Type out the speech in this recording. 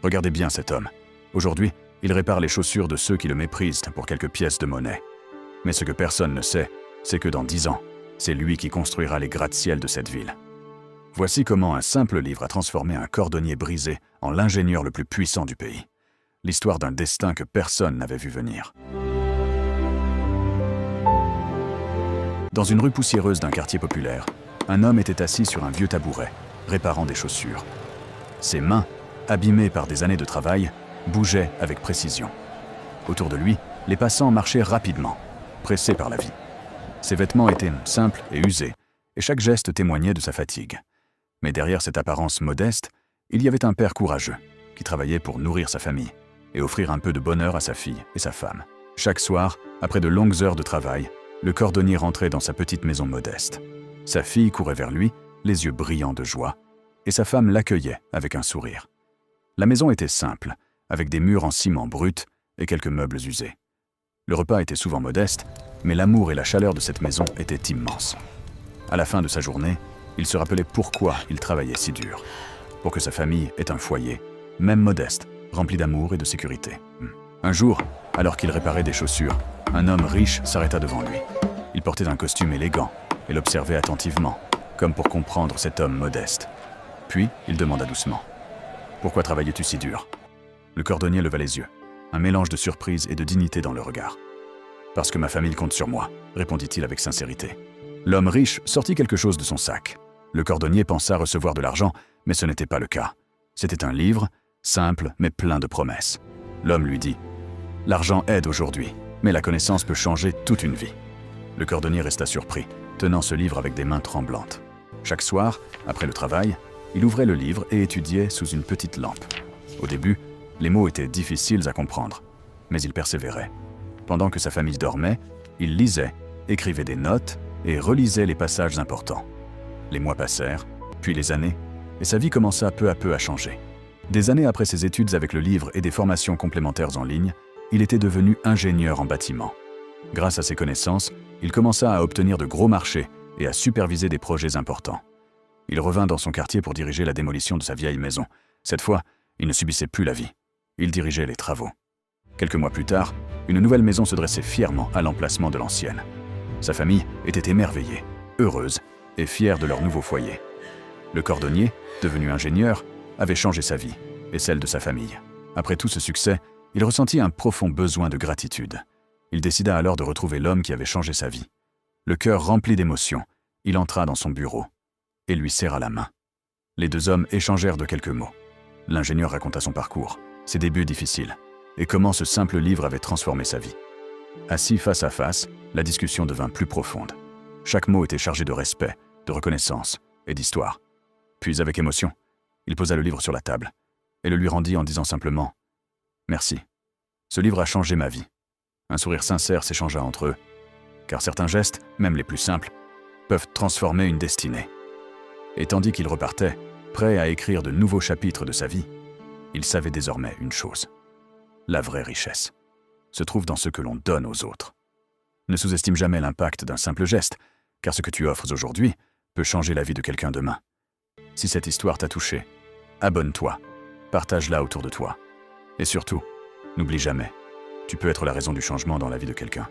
Regardez bien cet homme. Aujourd'hui, il répare les chaussures de ceux qui le méprisent pour quelques pièces de monnaie. Mais ce que personne ne sait, c'est que dans 10 ans, c'est lui qui construira les gratte-ciel de cette ville. Voici comment un simple livre a transformé un cordonnier brisé en l'ingénieur le plus puissant du pays. L'histoire d'un destin que personne n'avait vu venir. Dans une rue poussiéreuse d'un quartier populaire, un homme était assis sur un vieux tabouret, réparant des chaussures. Ses mains, abîmées par des années de travail, bougeaient avec précision. Autour de lui, les passants marchaient rapidement, pressés par la vie. Ses vêtements étaient simples et usés, et chaque geste témoignait de sa fatigue. Mais derrière cette apparence modeste, il y avait un père courageux, qui travaillait pour nourrir sa famille et offrir un peu de bonheur à sa fille et sa femme. Chaque soir, après de longues heures de travail, le cordonnier rentrait dans sa petite maison modeste. Sa fille courait vers lui, les yeux brillants de joie, et sa femme l'accueillait avec un sourire. La maison était simple, avec des murs en ciment brut et quelques meubles usés. Le repas était souvent modeste, mais l'amour et la chaleur de cette maison étaient immenses. À la fin de sa journée, il se rappelait pourquoi il travaillait si dur. Pour que sa famille ait un foyer, même modeste, rempli d'amour et de sécurité. Un jour, alors qu'il réparait des chaussures, un homme riche s'arrêta devant lui. Il portait un costume élégant et l'observait attentivement, comme pour comprendre cet homme modeste. Puis, il demanda doucement : « Pourquoi travaillais-tu si dur ?» Le cordonnier leva les yeux, un mélange de surprise et de dignité dans le regard. « Parce que ma famille compte sur moi », répondit-il avec sincérité. L'homme riche sortit quelque chose de son sac. Le cordonnier pensa recevoir de l'argent, mais ce n'était pas le cas. C'était un livre, simple mais plein de promesses. L'homme lui dit : « L'argent aide aujourd'hui, mais la connaissance peut changer toute une vie. » Le cordonnier resta surpris, tenant ce livre avec des mains tremblantes. Chaque soir, après le travail, il ouvrait le livre et étudiait sous une petite lampe. Au début, les mots étaient difficiles à comprendre, mais il persévérait. Pendant que sa famille dormait, il lisait, écrivait des notes et relisait les passages importants. Les mois passèrent, puis les années, et sa vie commença peu à peu à changer. Des années après ses études avec le livre et des formations complémentaires en ligne, il était devenu ingénieur en bâtiment. Grâce à ses connaissances, il commença à obtenir de gros marchés et à superviser des projets importants. Il revint dans son quartier pour diriger la démolition de sa vieille maison. Cette fois, il ne subissait plus la vie. Il dirigeait les travaux. Quelques mois plus tard, une nouvelle maison se dressait fièrement à l'emplacement de l'ancienne. Sa famille était émerveillée, heureuse et fière de leur nouveau foyer. Le cordonnier, devenu ingénieur, avait changé sa vie et celle de sa famille. Après tout ce succès, il ressentit un profond besoin de gratitude. Il décida alors de retrouver l'homme qui avait changé sa vie. Le cœur rempli d'émotion, il entra dans son bureau et lui serra la main. Les deux hommes échangèrent de quelques mots. L'ingénieur raconta son parcours, ses débuts difficiles, et comment ce simple livre avait transformé sa vie. Assis face à face, la discussion devint plus profonde. Chaque mot était chargé de respect, de reconnaissance et d'histoire. Puis, avec émotion, il posa le livre sur la table et le lui rendit en disant simplement : « Merci. Ce livre a changé ma vie. » Un sourire sincère s'échangea entre eux, car certains gestes, même les plus simples, peuvent transformer une destinée. Et tandis qu'il repartait, prêt à écrire de nouveaux chapitres de sa vie, il savait désormais une chose : la vraie richesse se trouve dans ce que l'on donne aux autres. Ne sous-estime jamais l'impact d'un simple geste, car ce que tu offres aujourd'hui peut changer la vie de quelqu'un demain. Si cette histoire t'a touché, abonne-toi, partage-la autour de toi. Et surtout, n'oublie jamais, tu peux être la raison du changement dans la vie de quelqu'un.